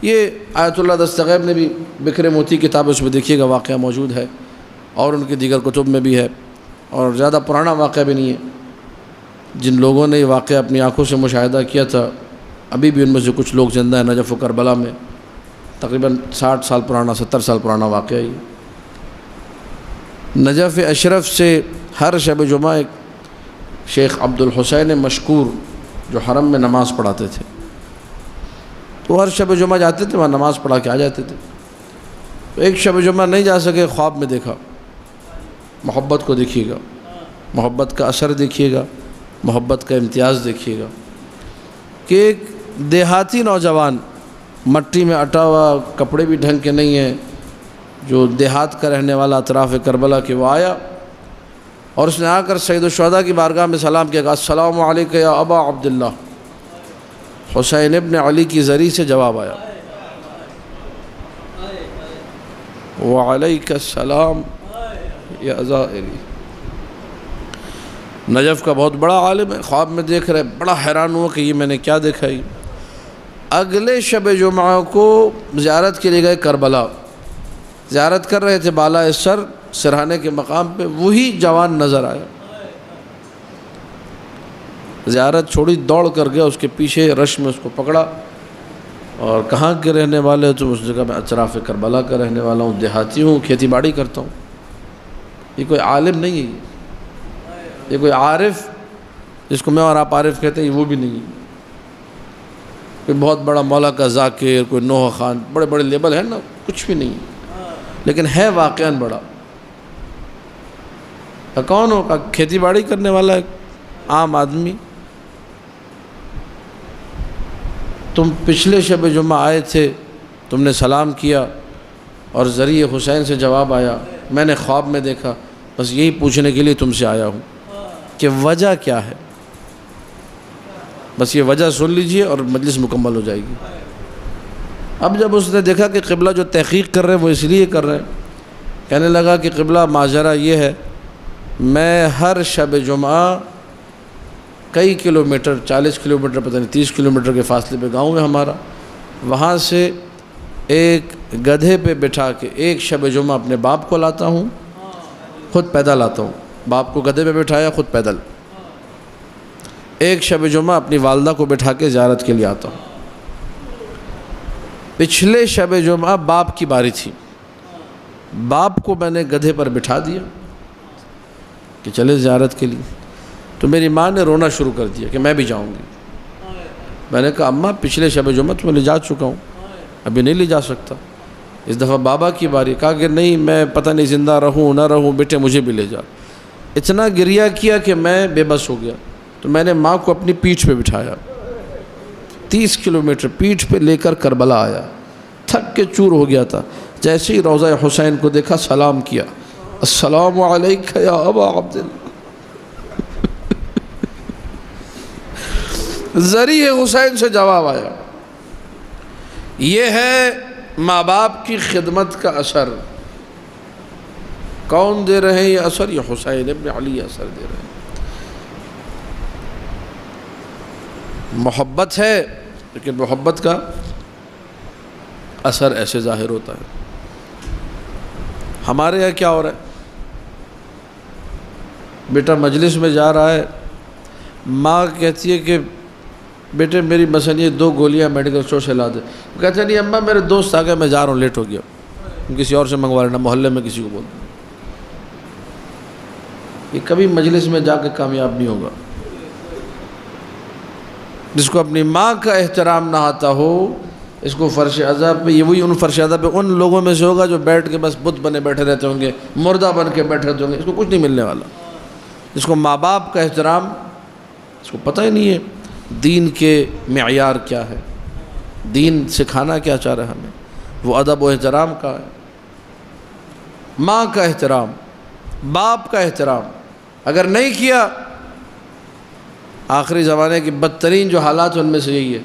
یہ آیت اللہ دستغیب نے بھی بکھرے موتی کتاب اس میں دیکھیے گا واقعہ موجود ہے، اور ان کی دیگر کتب میں بھی ہے، اور زیادہ پرانا واقعہ بھی نہیں ہے۔ جن لوگوں نے یہ واقعہ اپنی آنکھوں سے مشاہدہ کیا تھا ابھی بھی ان میں سے کچھ لوگ زندہ ہیں نجف و کربلا میں، تقریباً 60 سال پرانا 70 سال پرانا واقعہ ہی۔ نجف اشرف سے ہر شب جمعہ ایک شیخ عبد الحسین مشکور جو حرم میں نماز پڑھاتے تھے، تو ہر شب جمعہ جاتے تھے، وہاں نماز پڑھا کے آ جاتے تھے۔ تو ایک شب جمعہ نہیں جا سکے، خواب میں دیکھا۔ محبت کو دیکھیے گا، محبت کا اثر دیکھیے گا، محبت کا امتیاز دیکھیے گا کہ ایک دیہاتی نوجوان مٹی میں اٹا ہوا، کپڑے بھی ڈھنگ کے نہیں ہیں، جو دیہات کا رہنے والا اطراف کربلا کے، وہ آیا اور اس نے آ کر سید الشہداء کی بارگاہ میں سلام کیا، کہا السلام علیکم یا ابا عبداللہ۔ حسین ابن علی کی زری سے جواب آیا، وعلیک السلام یا زائری۔ نجف کا بہت بڑا عالم ہے، خواب میں دیکھ رہے، بڑا حیران ہوا کہ یہ میں نے کیا دیکھا ہی۔ اگلے شب جمعہ کو زیارت کے لیے گئے کربلا، زیارت کر رہے تھے بالا سر سرہانے کے مقام پہ، وہی جوان نظر آیا، زیارت چھوڑی، دوڑ کر گیا اس کے پیچھے، رش میں اس کو پکڑا اور کہاں کے رہنے والے ہو تم؟ اس نے کہا میں اطراف کربلا کا رہنے والا ہوں، دیہاتی ہوں، کھیتی باڑی کرتا ہوں۔ یہ کوئی عالم نہیں ہے، یہ کوئی عارف جس کو میں اور آپ عارف کہتے ہیں، وہ بھی نہیں ہے، کوئی بہت بڑا مولا کا ذاکر، کوئی نوح خان، بڑے بڑے لیبل ہیں نا، کچھ بھی نہیں، لیکن ہے واقعاً بڑا۔ کون ہو؟ کھیتی باڑی کرنے والا ایک عام آدمی۔ تم پچھلے شب جمعہ آئے تھے، تم نے سلام کیا اور ذریعہ حسین سے جواب آیا، میں نے خواب میں دیکھا، بس یہی پوچھنے کے لیے تم سے آیا ہوں کہ وجہ کیا ہے۔ بس یہ وجہ سن لیجئے اور مجلس مکمل ہو جائے گی۔ اب جب اس نے دیکھا کہ قبلہ جو تحقیق کر رہے ہیں وہ اس لیے کر رہے ہیں، کہنے لگا کہ قبلہ ماجرا یہ ہے، میں ہر شب جمعہ کئی کلومیٹر، 40 کلومیٹر، پتہ نہیں 30 کلومیٹر کے فاصلے پہ گاؤں ہے ہمارا، وہاں سے ایک گدھے پہ بٹھا کے ایک شب جمعہ اپنے باپ کو لاتا ہوں، خود پیدل آتا ہوں، باپ کو گدھے پہ بٹھایا، خود پیدل۔ ایک شب جمعہ اپنی والدہ کو بٹھا کے زیارت کے لیے آتا ہوں۔ پچھلے شب جمعہ باپ کی باری تھی، باپ کو میں نے گدھے پر بٹھا دیا کہ چلے زیارت کے لیے، تو میری ماں نے رونا شروع کر دیا کہ میں بھی جاؤں گی۔ میں نے کہا اماں پچھلے شب جمعہ تو میں لے جا چکا ہوں، ابھی نہیں لے جا سکتا، اس دفعہ بابا کی باری۔ کہا کہ نہیں، میں پتہ نہیں زندہ رہوں نہ رہوں، بیٹے مجھے بھی لے جا۔ اتنا گریہ کیا کہ میں بے بس ہو گیا، تو میں نے ماں کو اپنی پیٹھ پہ بٹھایا، 30 کلومیٹر پیٹھ پہ لے کر کربلا آیا، تھک کے چور ہو گیا تھا۔ جیسے ہی روضہ حسین کو دیکھا، سلام کیا، السلام علیکم یا ابا عبداللہ۔ ذریعہ حسین سے جواب آیا۔ یہ ہے ماں باپ کی خدمت کا اثر۔ کون دے رہے ہیں یہ اثر؟ یہ حسین ابن علی اثر دے رہے ہیں۔ محبت ہے، لیکن محبت کا اثر ایسے ظاہر ہوتا ہے۔ ہمارے یہاں کیا ہو رہا ہے؟ بیٹا مجلس میں جا رہا ہے، ماں کہتی ہے کہ بیٹے میری مثلا یہ 2 گولیاں میڈیکل اسٹور سے لا دے، وہ کہتے ہیں نہیں اماں میرے دوست آ گئے، میں جا رہا ہوں، لیٹ ہو گیا، کسی اور سے منگوا لینا، محلے میں کسی کو بول دیں۔ یہ کبھی مجلس میں جا کے کامیاب نہیں ہوگا۔ جس کو اپنی ماں کا احترام نہ آتا ہو، اس کو فرش عذاب پہ، یہ وہی ان فرش عذاب پہ ان لوگوں میں سے ہوگا جو بیٹھ کے بس بت بنے بیٹھے رہتے ہوں گے، مردہ بن کے بیٹھے رہتے ہوں گے، اس کو کچھ نہیں ملنے والا۔ جس کو ماں باپ کا احترام، اس کو پتہ ہی نہیں ہے دین کے معیار کیا ہے، دین سکھانا کیا چاہ رہا ہے ہمیں، وہ ادب و احترام کا ہے۔ ماں کا احترام، باپ کا احترام اگر نہیں کیا، آخری زمانے کی بدترین جو حالات ہیں ان میں سے یہی ہے۔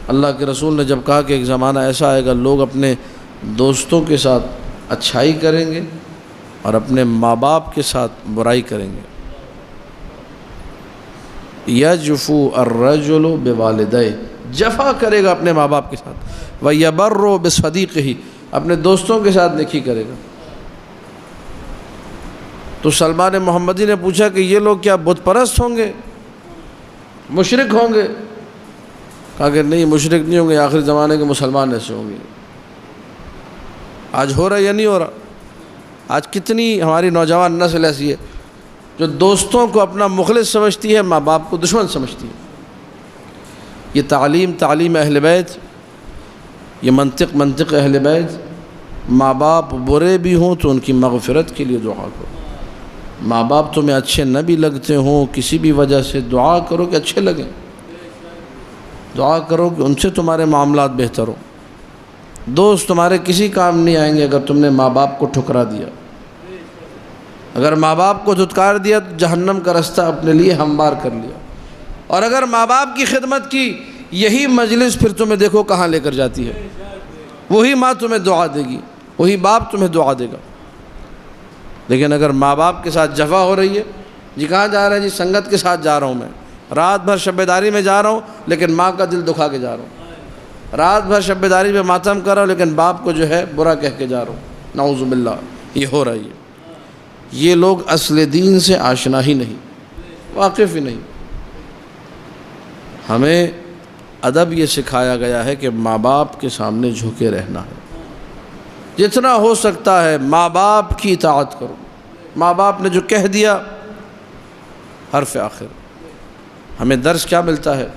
اللہ کے رسول نے جب کہا کہ ایک زمانہ ایسا آئے گا لوگ اپنے دوستوں کے ساتھ اچھائی کریں گے اور اپنے ماں باپ کے ساتھ برائی کریں گے۔ یجفو الرجل بوالدیہ، جفا کرے گا اپنے ماں باپ کے ساتھ، ویبر بصدیقہ، اپنے دوستوں کے ساتھ نیکی کرے گا۔ تو سلمان محمدی نے پوچھا کہ یہ لوگ کیا بت پرست ہوں گے، مشرک ہوں گے؟ کہا کہ نہیں مشرک نہیں ہوں گے، آخری زمانے کے مسلمان ایسے ہوں گے۔ آج ہو رہا ہے یا نہیں ہو رہا؟ آج کتنی ہماری نوجوان نسل ایسی ہے جو دوستوں کو اپنا مخلص سمجھتی ہے، ماں باپ کو دشمن سمجھتی ہے۔ یہ تعلیم اہل بیت، یہ منطق اہل بیت۔ ماں باپ برے بھی ہوں تو ان کی مغفرت کے لیے دعا کرو۔ ماں باپ تمہیں اچھے نہ بھی لگتے ہوں کسی بھی وجہ سے، دعا کرو کہ اچھے لگیں، دعا کرو کہ ان سے تمہارے معاملات بہتر ہوں۔ دوست تمہارے کسی کام نہیں آئیں گے اگر تم نے ماں باپ کو ٹھکرا دیا۔ اگر ماں باپ کو دھتکار دیا تو جہنم کا رستہ اپنے لیے ہموار کر لیا۔ اور اگر ماں باپ کی خدمت کی، یہی مجلس پھر تمہیں دیکھو کہاں لے کر جاتی ہے۔ وہی ماں تمہیں دعا دے گی، وہی باپ تمہیں دعا دے گا۔ لیکن اگر ماں باپ کے ساتھ جفا ہو رہی ہے، جی کہاں جا رہے ہیں؟ جی سنگت کے ساتھ جا رہا ہوں میں، رات بھر شب بیداری میں جا رہا ہوں لیکن ماں کا دل دکھا کے جا رہا ہوں، رات بھر شب بیداری میں ماتم کر رہا ہوں لیکن باپ کو جو ہے برا کہہ کے جا رہا ہوں، نعوذ باللہ۔ یہ ہو رہا ہے۔ یہ لوگ اصل دین سے آشنا ہی نہیں، واقف ہی نہیں۔ ہمیں ادب یہ سکھایا گیا ہے کہ ماں باپ کے سامنے جھکے رہنا ہے، جتنا ہو سکتا ہے ماں باپ کی اطاعت کرو۔ ماں باپ نے جو کہہ دیا حرف آخر۔ ہمیں درس کیا ملتا ہے؟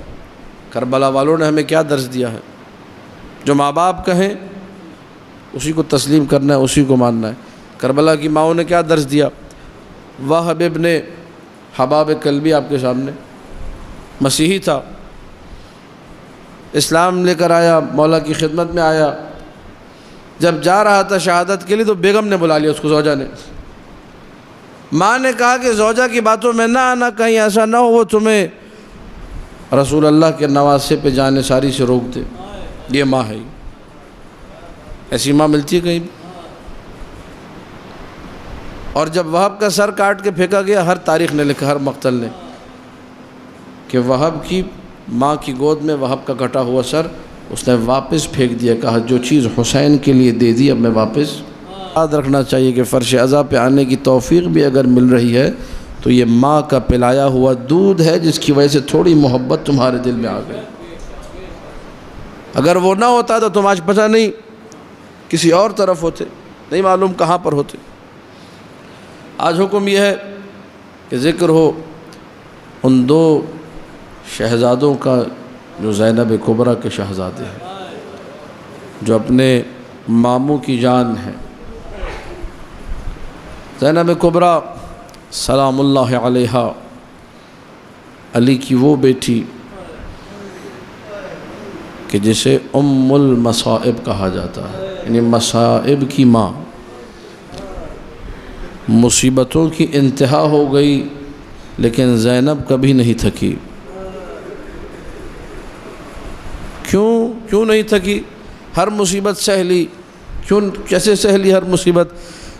کربلا والوں نے ہمیں کیا درس دیا ہے؟ جو ماں باپ کہیں اسی کو تسلیم کرنا ہے، اسی کو ماننا ہے۔ کربلا کی ماؤں نے کیا درس دیا؟ وہب ابن حباب کلبی آپ کے سامنے مسیحی تھا، اسلام لے کر آیا، مولا کی خدمت میں آیا۔ جب جا رہا تھا شہادت کے لیے تو بیگم نے بلا لیا اس کو، زوجہ نے۔ ماں نے کہا کہ زوجہ کی باتوں میں نہ آنا، کہیں ایسا نہ ہو وہ تمہیں رسول اللہ کے نواسے پہ جانے ساری سے روک دے۔ یہ ماں ہے، ایسی ماں ملتی ہے کہیں بھی؟ اور جب وہب کا سر کاٹ کے پھینکا گیا، ہر تاریخ نے لکھا، ہر مقتل نے، کہ وہب کی ماں کی گود میں وہب کا کٹا ہوا سر اس نے واپس پھینک دیا، کہا جو چیز حسین کے لیے دے دی اب میں واپس۔ یاد رکھنا چاہیے کہ فرش عزا پہ آنے کی توفیق بھی اگر مل رہی ہے تو یہ ماں کا پلایا ہوا دودھ ہے جس کی وجہ سے تھوڑی محبت تمہارے دل میں آ گئی۔ اگر وہ نہ ہوتا تو تم آج پتہ نہیں کسی اور طرف ہوتے، نہیں معلوم کہاں پر ہوتے۔ آج حکم یہ ہے کہ ذکر ہو ان دو شہزادوں کا جو زینب کبریٰ کے شہزادے ہیں، جو اپنے ماموں کی جان ہیں۔ زینب کبریٰ سلام اللہ علیہا، علی کی وہ بیٹی کہ جسے ام المصائب کہا جاتا ہے، یعنی مصائب کی ماں۔ مصیبتوں کی انتہا ہو گئی لیکن زینب کبھی نہیں تھکی۔ کیوں نہیں تھکی؟ ہر مصیبت سہ لی۔ کیسے سہ لی ہر مصیبت؟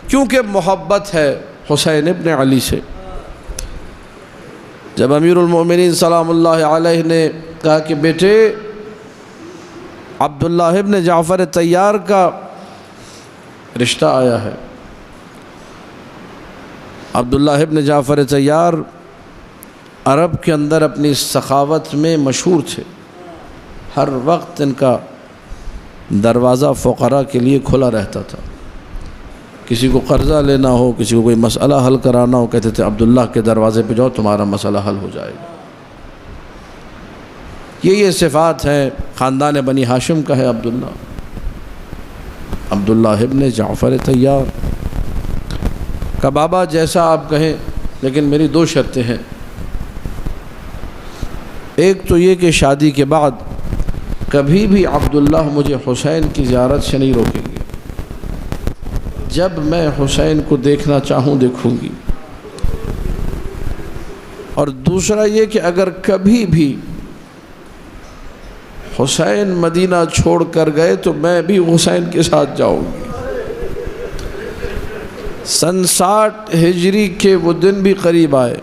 کیونکہ محبت ہے حسین ابن علی سے۔ جب امیر المؤمنین سلام اللہ علیہ نے کہا کہ بیٹے عبداللہ ابن جعفر طیار کا رشتہ آیا ہے۔ عبداللہ ابن جعفر طیار عرب کے اندر اپنی سخاوت میں مشہور تھے، ہر وقت ان کا دروازہ فقراء کے لیے کھلا رہتا تھا۔ کسی کو قرضہ لینا ہو، کسی کو کوئی مسئلہ حل کرانا ہو، کہتے تھے عبداللہ کے دروازے پہ جاؤ تمہارا مسئلہ حل ہو جائے گا۔ یہ صفات ہیں، خاندان بنی ہاشم کا ہے عبداللہ ابن جعفر طیار کا بابا جیسا آپ کہیں، لیکن میری دو شرطیں ہیں۔ ایک تو یہ کہ شادی کے بعد کبھی بھی عبداللہ مجھے حسین کی زیارت سے نہیں روکیں گے، جب میں حسین کو دیکھنا چاہوں دیکھوں گی۔ اور دوسرا یہ کہ اگر کبھی بھی حسین مدینہ چھوڑ کر گئے تو میں بھی حسین کے ساتھ جاؤں گی۔ سن 60 ہجری کے وہ دن بھی قریب آئے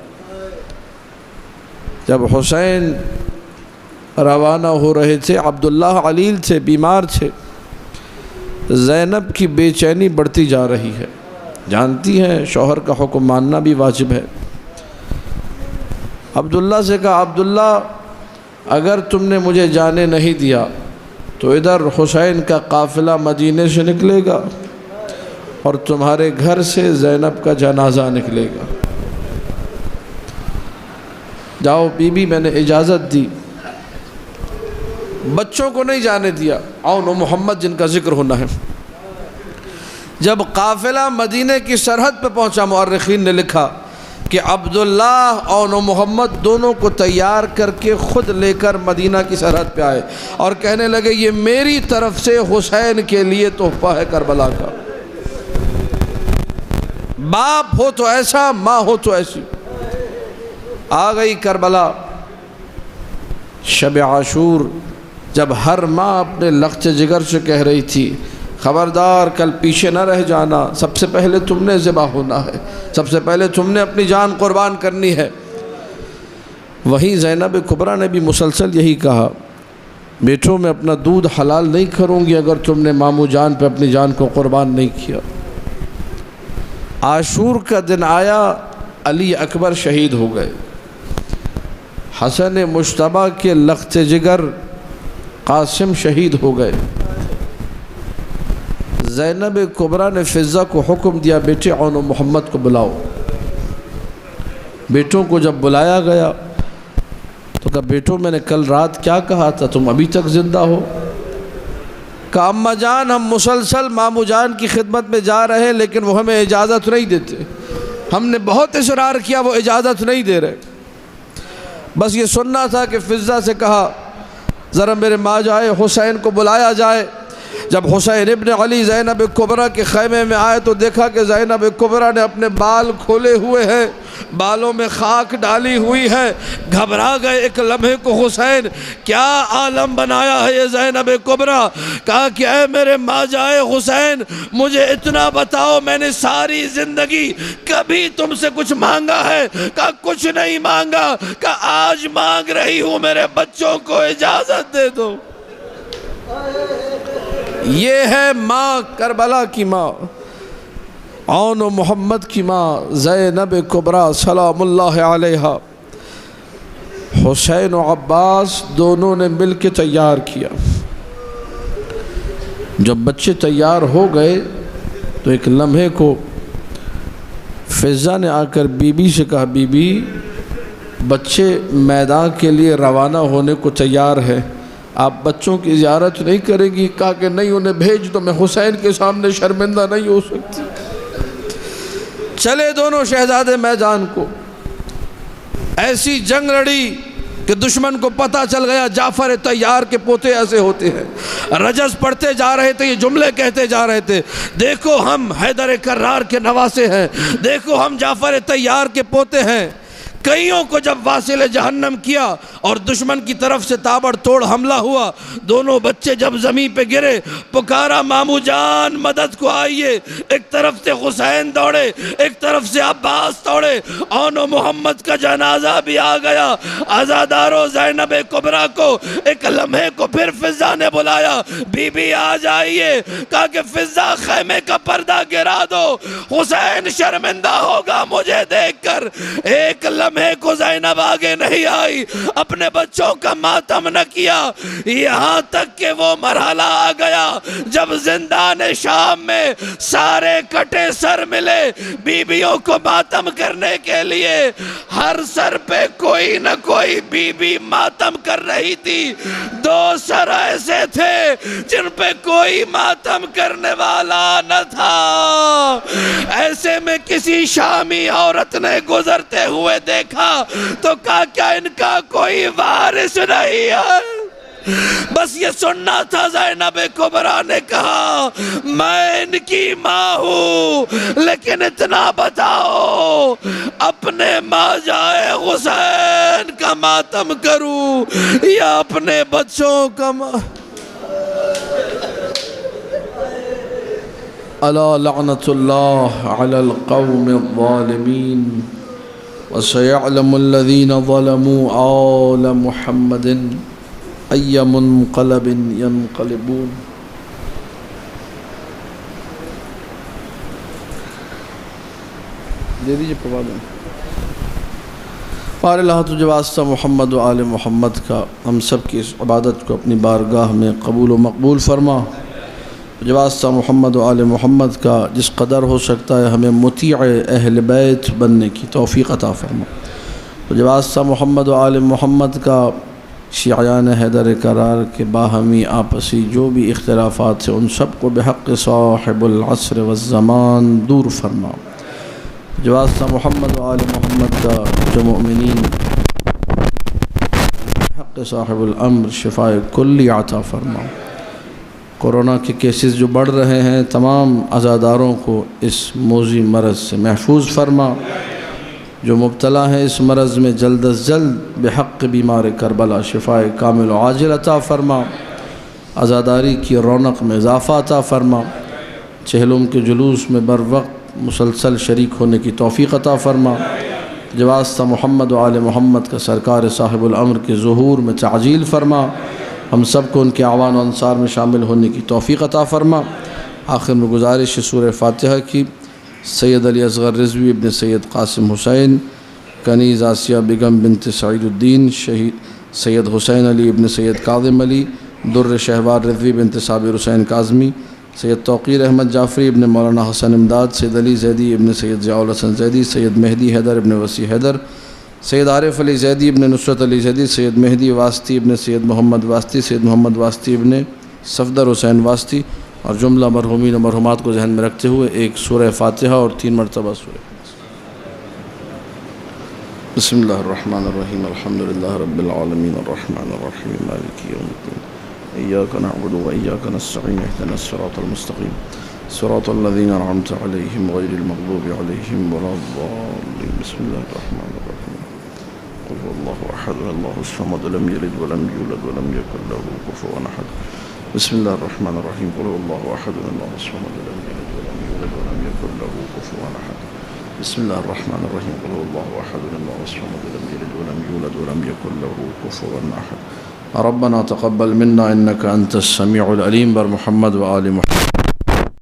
جب حسین روانہ ہو رہے تھے، عبداللہ علیل تھے، بیمار تھے، زینب کی بے چینی بڑھتی جا رہی ہے۔ جانتی ہیں شوہر کا حکم ماننا بھی واجب ہے۔ عبداللہ سے کہا عبداللہ اگر تم نے مجھے جانے نہیں دیا تو ادھر حسین کا قافلہ مدینے سے نکلے گا اور تمہارے گھر سے زینب کا جنازہ نکلے گا۔ جاؤ بی بی، میں نے اجازت دی، بچوں کو نہیں جانے دیا۔ عون و محمد جن کا ذکر ہونا ہے، جب قافلہ مدینہ کی سرحد پہ پہنچا، مؤرخین نے لکھا کہ عبداللہ عون و محمد دونوں کو تیار کر کے خود لے کر مدینہ کی سرحد پہ آئے اور کہنے لگے یہ میری طرف سے حسین کے لیے تحفہ ہے کربلا کا۔ باپ ہو تو ایسا، ماں ہو تو ایسی۔ آ گئی کربلا، شب عاشور، جب ہر ماں اپنے لخت جگر سے کہہ رہی تھی خبردار کل پیچھے نہ رہ جانا، سب سے پہلے تم نے ذبح ہونا ہے، سب سے پہلے تم نے اپنی جان قربان کرنی ہے۔ وہیں زینب کبریٰ نے بھی مسلسل یہی کہا، بیٹوں میں اپنا دودھ حلال نہیں کروں گی اگر تم نے ماموں جان پہ اپنی جان کو قربان نہیں کیا۔ عاشور کا دن آیا، علی اکبر شہید ہو گئے، حسن مجتبیٰ کے لخت جگر قاسم شہید ہو گئے۔ زینب کبریٰ نے فضہ کو حکم دیا بیٹے عون و محمد کو بلاؤ۔ بیٹوں کو جب بلایا گیا تو کہا بیٹوں میں نے کل رات کیا کہا تھا، تم ابھی تک زندہ ہو؟ کہا اماں جان ہم مسلسل ماموں جان کی خدمت میں جا رہے ہیں لیکن وہ ہمیں اجازت نہیں دیتے، ہم نے بہت اصرار کیا وہ اجازت نہیں دے رہے، بس یہ سننا تھا کہ فضہ سے کہا ذرا میرے ماں جائے حسین کو بلایا جائے۔ جب حسین ابن علی زینب کبریٰ کے خیمے میں آئے تو دیکھا کہ زینب کبریٰ نے اپنے بال کھولے ہوئے ہیں، بالوں میں خاک ڈالی ہوئی ہے۔ گھبرا گئے ایک لمحے کو حسین، کیا عالم بنایا ہے یہ زینب کبریٰ؟ کہا کہ اے میرے ماں جائے حسین، مجھے اتنا بتاؤ میں نے ساری زندگی کبھی تم سے کچھ مانگا ہے؟ کہا کچھ نہیں مانگا۔ کہا آج مانگ رہی ہوں میرے بچوں کو اجازت دے دو۔ یہ ہے ماں، کربلا کی ماں، عون و محمد کی ماں زینب کبریٰ سلام اللہ علیہا۔ حسین و عباس دونوں نے مل کے تیار کیا۔ جب بچے تیار ہو گئے تو ایک لمحے کو فضہ نے آ کر بی بی سے کہا بی بی بچے میدان کے لیے روانہ ہونے کو تیار ہے، آپ بچوں کی زیارت نہیں کریں گی؟ کہا کہ نہیں انہیں بھیج دو، میں حسین کے سامنے شرمندہ نہیں ہو سکتی۔ چلے دونوں شہزادے میدان کو، ایسی جنگ لڑی کہ دشمن کو پتہ چل گیا جعفر طیار کے پوتے ایسے ہوتے ہیں۔ رجز پڑھتے جا رہے تھے، یہ جملے کہتے جا رہے تھے، دیکھو ہم حیدر کرار کے نواسے ہیں، دیکھو ہم جعفر طیار کے پوتے ہیں۔ کئیوں کو جب واصل جہنم کیا اور دشمن کی طرف سے تابڑ توڑ حملہ ہوا، دونوں بچے جب زمین پہ گرے پکارا ماموں جان مدد کو آئیے۔ ایک طرف سے حسین دوڑے، ایک طرف سے عباس دوڑے، عون و محمد کا جنازہ بھی آ گیا۔ عزادارو زینب کبریٰ کو ایک لمحے کو پھر فضہ نے بلایا، بی بی آ جائیے۔ کہا کہ فضہ خیمے کا پردہ گرا دو، حسین شرمندہ ہوگا مجھے دیکھ کر۔ ایک لمحے کو زینب آگے نہیں آئی، اپنے بچوں کا ماتم نہ کیا، یہاں تک کہ وہ مرحلہ آ گیا جب زندان شام میں سارے کٹے سر ملے بیویوں کو ماتم کرنے کے لیے۔ ہر سر پہ کوئی نہ کوئی بی بی ماتم کر رہی تھی، دو سر ایسے تھے جن پہ کوئی ماتم کرنے والا نہ تھا۔ ایسے میں کسی شامی عورت نے گزرتے ہوئے دیکھا تو کہا کیا ان کا کوئی وارث نہیں ہے؟ بس یہ سننا تھا۔ زینب کبریٰ نے کہا میں ان کی ماں ہوں، لیکن اتنا بتاؤ اپنے ماں جائے حسین کا ماتم کروں یا اپنے بچوں کا الا لعنت اللہ علی القوم الظالمین وسيعلم الذين ظلموا آل محمد أي منقلب ينقلبون۔ دے دیجئے پڑھوا دیں۔ پار اللہ تجھے واسطہ محمد و آل محمد کا ہم سب کی اس عبادت کو اپنی بارگاہ میں قبول و مقبول فرما۔ تجھے واسطہ محمد و آل محمد کا جس قدر ہو سکتا ہے ہمیں مطیع اہل بیت بننے کی توفیق عطا فرما۔ تجھے واسطہ محمد و آل محمد کا شیعیان حیدر کرار کے باہمی آپسی جو بھی اختلافات ہیں ان سب کو بحق صاحب العصر والزمان دور فرما۔ تجھے واسطہ محمد و آل محمد کا جو مؤمنین بحق صاحب الامر شفاء کلی عطا فرما۔ کورونا کے کیسز جو بڑھ رہے ہیں تمام عزاداروں کو اس موذی مرض سے محفوظ فرما۔ جو مبتلا ہیں اس مرض میں جلد از جلد بحق بیمار کربلا شفاء کامل و عاجل عطا فرما۔ عزاداری کی رونق میں اضافہ عطا فرما۔ چہلم کے جلوس میں بر وقت مسلسل شریک ہونے کی توفیق عطا فرما۔ تجھے واسطہ محمد و آل محمد کا سرکار صاحب الامر کے ظہور میں تعجیل فرما۔ ہم سب کو ان کے اعوان و انصار میں شامل ہونے کی توفیق عطا فرما۔ آخر میں گزارش سورہ فاتحہ کی سید علی اصغر رضوی ابن سید قاسم حسین، کنیز آسیہ بیگم بنت سعید الدین، شہید سید حسین علی ابن سید کاظم علی، در شہوار رضوی بنت صابر حسین کاظمی، سید توقیر احمد جعفری ابن مولانا حسن امداد، سید علی زیدی ابن سید ضیاء الحسن زیدی، سید مہدی حیدر ابن وسیع حیدر، سید عارف علی زیدی ابن نصرت علی زیدی، سید مہدی واسطی ابن سید محمد واسطی، سید محمد واسطی ابن صفدر حسین واسطی، اور جملہ مرحومین و مرحومات کو ذہن میں رکھتے ہوئے ایک سورہ فاتحہ اور 3 مرتبہ سورہ۔ بسم اللہ الرحمن الرحیم، الحمدللہ رب العالمین الرحمن الرحیم مالک یوم الدین، ایاک نعبد و ایاک نستعین، اہدنا الصراط المستقیم صراط الذین انعمت علیہم غیر المغضوب علیہم ولا الضالین۔ بسم اللہ الرحمن الرحیم، قل هو اللہ احد اللہ الصمد لم یلد ولم یولد ولم یکن له کفوا احد۔ بسم اللہ الرحمن الرحیم، قل هو اللہ احد اللہ الصمد لم یلد ولم یولد ولم یکن له کفوا احد۔ بسم اللہ الرحمن الرحیم، قل هو اللہ احد اللہ الصمد لم یلد ولم یولد ولم یکن له کفوا احد۔ ربنا تقبل منا انك انت السميع العليم بر محمد و آل محمد۔